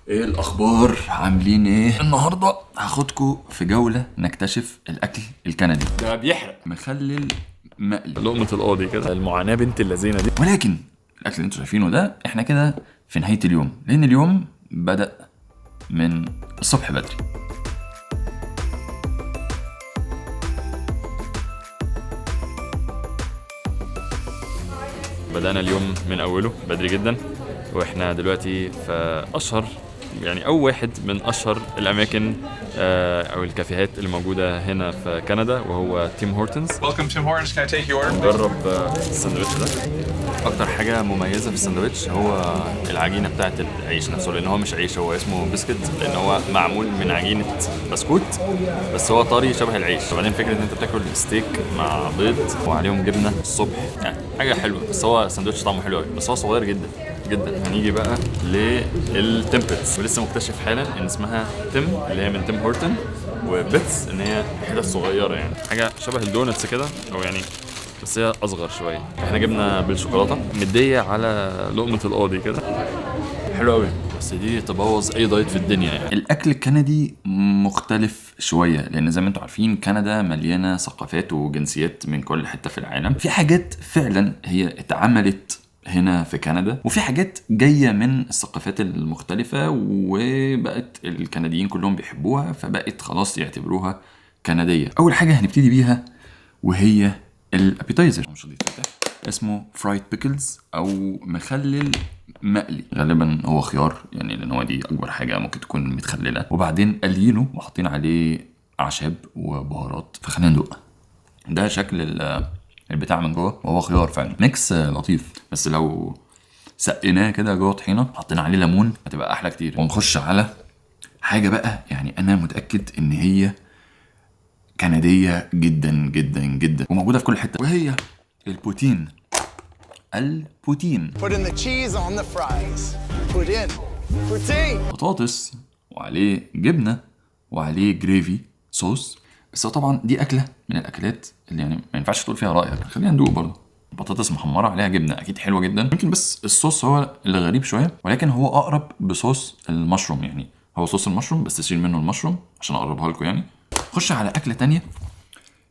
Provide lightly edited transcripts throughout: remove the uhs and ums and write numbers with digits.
ايه الاخبار؟ عاملين ايه؟ النهارده هاخدكم في جوله نكتشف الاكل الكندي. ده بيحرق مخلل مقلي، لقمة القاضي كده، المعاناة بنت اللذينة دي. ولكن الاكل اللي انتوا شايفينه ده احنا كده في نهايه اليوم، لان اليوم بدأ من الصبح بدري. بدأنا اليوم من أوله بدري جدا، وإحنا دلوقتي في أشهر أو واحد من أشهر الأماكن أو الكافيهات اللي موجودة هنا في كندا، وهو تيم هورتنز. Welcome Tim Hortons. Can I take your order? نجرب الساندوتش ده. اكتر حاجه مميزه في الساندوتش هو العجينه بتاعه العيش نفسه، لان هو مش عيش، هو اسمه بسكت، لان هو معمول من عجينه بسكوت بس هو طري شبه العيش. وبعدين فكره ان انت بتاكل ستيك مع بيض وعليهم جبنه الصبح، يعني حاجه حلوه. بس هو ساندوتش طعمه حلو قوي، بس هو صغير جدا جدا. هنيجي بقى للتمبتس، ولسه مكتشف حالا ان اسمها تيم اللي هي من تيم هورتن، وبيتس ان هي حتت صغيره، يعني حاجه شبه الدونتس كده، او يعني بس هي اصغر شويه. احنا جبنا بالشوكولاته مديه على لقمه القاضي كده، حلو قوي. بس دي تبوظ اي دايت في الدنيا. يعني الاكل الكندي مختلف شويه، لان زي ما انتم عارفين كندا مليانه ثقافات وجنسيات من كل حته في العالم. في حاجات فعلا هي اتعملت هنا في كندا، وفي حاجات جايه من الثقافات المختلفه وبقت الكنديين كلهم بيحبوها، فبقت خلاص يعتبروها كنديه. اول حاجه هنبتدي بيها وهي الابيتايزر، اسمه فرايد بيكلز او مخلل مقلي. غالبا هو خيار، يعني لان هو دي اكبر حاجه ممكن تكون متخلله، وبعدين قلينه وحاطين عليه اعشاب وبهارات. فخلينا ندوق. ده شكل البتاع من جوه، وهو خيار فعلا، ميكس لطيف. بس لو سقيناه كده جوه طحينه، حطينا عليه ليمون، هتبقى احلى كتير. ونخش على حاجه بقى، يعني انا متاكد ان هي كنديه جدا جدا جدا وموجوده في كل حته، وهي البوتين. البوتين Put in the cheese on the fries. Put in poutine. بطاطس وعليه جبنه وعليه جريفي صوص. بس هو طبعا دي اكله من الاكلات اللي يعني ما ينفعش تقول فيها رايك. خلينا ندوق برضه. بطاطس محمره عليها جبنه، اكيد حلوه جدا. يمكن بس الصوص هو اللي غريب شويه، ولكن هو اقرب بصوص المشروم. يعني هو صوص المشروم بس تشيل منه المشروم عشان اقربها لكم. يعني خش على اكله تانية،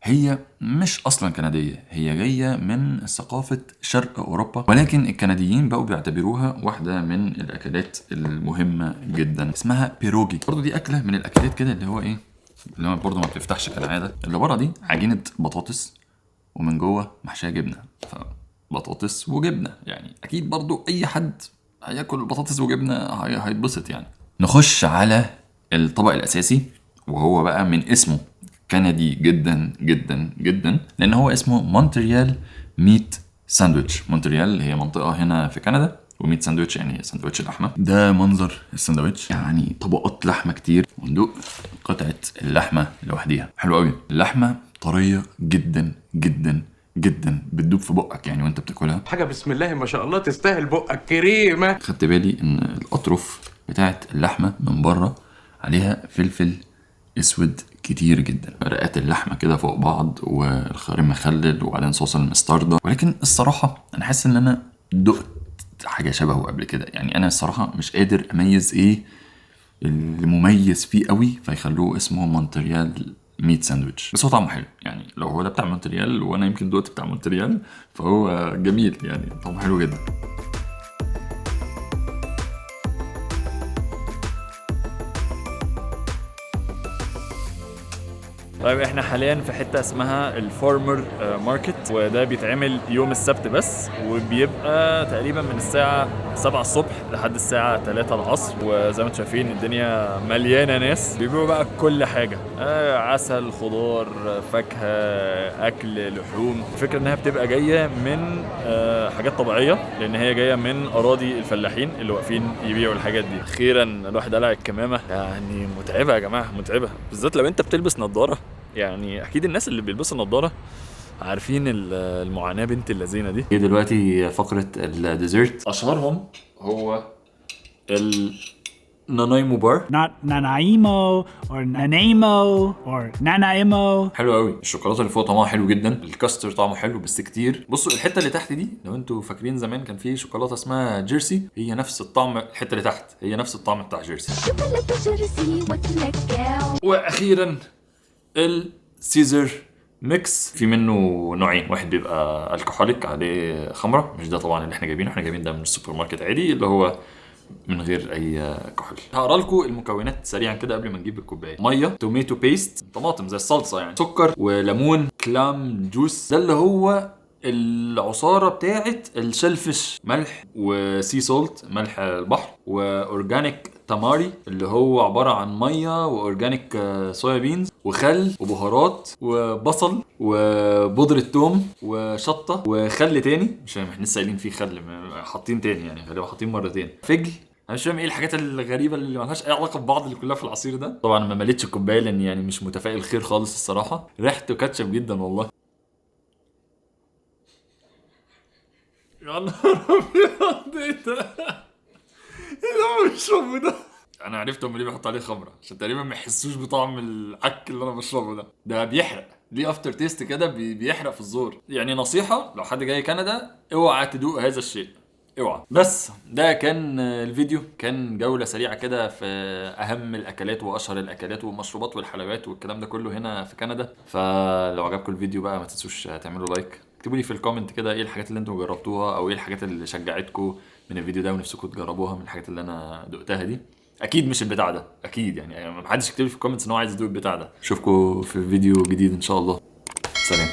هي مش اصلا كنديه، هي جايه من ثقافه شرق اوروبا، ولكن الكنديين بقوا بيعتبروها واحده من الاكلات المهمه جدا. اسمها بيروجي. برضو دي اكله من الاكلات كده اللي هو ايه، اللي هو برضو ما بتفتحش كالعاده. اللي بره دي عجينه بطاطس ومن جوه محشيه جبنه، فبطاطس وجبنه. يعني اكيد برضو اي حد هياكل بطاطس وجبنه هيتبسط يعني. نخش على الطبق الاساسي، وهو بقى من اسمه كندي جدا جدا جدا، لان هو اسمه مونتريال ميت ساندويتش. مونتريال هي منطقه هنا في كندا، وميت ساندويتش يعني ساندويتش اللحمه. ده منظر الساندويتش، يعني طبقات لحمه كتير. وندوق قطعه اللحمه لوحديها، حلو قوي. اللحمه طريه جدا جدا جدا، بتدوب في بقك يعني وانت بتاكلها. حاجة بسم الله ما شاء الله تستاهل بقك كريمة. خدت بالي ان الاطرف بتاعت اللحمه من بره عليها فلفل اسود كتير جدا، رقات اللحمه كده فوق بعض، والخيار المخلل، وبعدين صوص المستردة. ولكن الصراحه انا حاسس ان انا دقت حاجه شبهه قبل كده. يعني انا الصراحه مش قادر اميز ايه المميز فيه قوي فيخلوه اسمه مونتريال ميت ساندويتش. بس هو طعمه حلو، يعني لو هو ده بتاع مونتريال وانا يمكن دقت بتاع مونتريال فهو جميل، يعني طعمه حلو جدا. طيب احنا حاليا في حته اسمها الفارمر ماركت، وده بيتعمل يوم السبت بس، وبيبقى تقريبا من الساعه 7 الصبح لحد الساعه 3 العصر. وزي ما انتم شايفين الدنيا مليانه ناس بيبيعوا بقى كل حاجه، عسل، خضار، فاكهه، اكل، لحوم. الفكره انها بتبقى جايه من حاجات طبيعيه، لان هي جايه من اراضي الفلاحين اللي واقفين يبيعوا الحاجات دي. اخيرا الواحد قلع الكمامه، يعني متعبه يا جماعه، متعبه بالذات لو انت بتلبس نظاره. يعني اكيد الناس اللي بيلبسوا نظاره عارفين المعاناه بنت اللذينه دي. هي دلوقتي فقره الديزرت. اشهرهم هو نانايمو بار. not Nanaimo or Nanaimo or Nanaimo. حلو قوي. الشوكولاته اللي فوق طعمها حلو جدا، الكاستر طعمه حلو بس كتير. بصوا الحته اللي تحت دي، لو انتوا فاكرين زمان كان في شوكولاته اسمها جيرسي، هي نفس الطعم. الحته اللي تحت هي نفس الطعم بتاع جيرسي. واخيرا السيزر ميكس، في منه نوعين، واحد بيبقى الكحوليك عليه خمره، مش ده طبعا اللي احنا جايبينه، احنا جايبين ده من السوبر ماركت عادي اللي هو من غير اي كحول. هقرا لكم المكونات سريعا كده قبل ما نجيب الكوبايه. ميه، توميتو بيست، طماطم زي الصلصه يعني، سكر وليمون، كلام جوس ده اللي هو العصاره بتاعت الشلفش، ملح وسي سولت ملح البحر، واورجانيك تاماري اللي هو عباره عن ميه واورجانيك صويا بينز وخل وبهارات وبصل وبودره ثوم وشطه وخل تاني، مش احنا لسه قايلين فيه خل، حاطين تاني يعني، غالبا حاطين مرتين، فجل. انا مش فاهم ايه الحاجات الغريبه اللي مالهاش اي علاقه ببعض اللي كلها في العصير ده. طبعا ما مليتش الكوبايه لان يعني مش متفائل خير خالص الصراحه. ريحته كاتشب جدا والله. يا نهار ابيض، ايه ده؟ ايه اللي بشربه ده؟ انا عرفت هم ليه بيحطوا عليه خمره، عشان تقريبا ما يحسوش بطعم العك اللي انا بشربه ده. ده بيحرق، ليه افتر تيست كده بيحرق في الزور. يعني نصيحه لو حد جاي كندا، اوعى تدوق هذا الشيء، اوعى. بس ده كان الفيديو، كان جوله سريعه كده في اهم الاكلات واشهر الاكلات والمشروبات والحلويات والكلام ده كله هنا في كندا. فلو عجبكم الفيديو بقى ما تنسوش تعملوا لايك، اكتبوا لي في الكومنت كده ايه الحاجات اللي انتم جربتوها او ايه الحاجات اللي شجعتكم من الفيديو ده ونفسكم تجربوها من الحاجات اللي انا دقتها دي. اكيد مش البتاع ده، اكيد يعني ما حدش يكتب لي في الكومنتس ان هو عايز يدوق البتاع ده. اشوفكم في فيديو جديد ان شاء الله. سلام.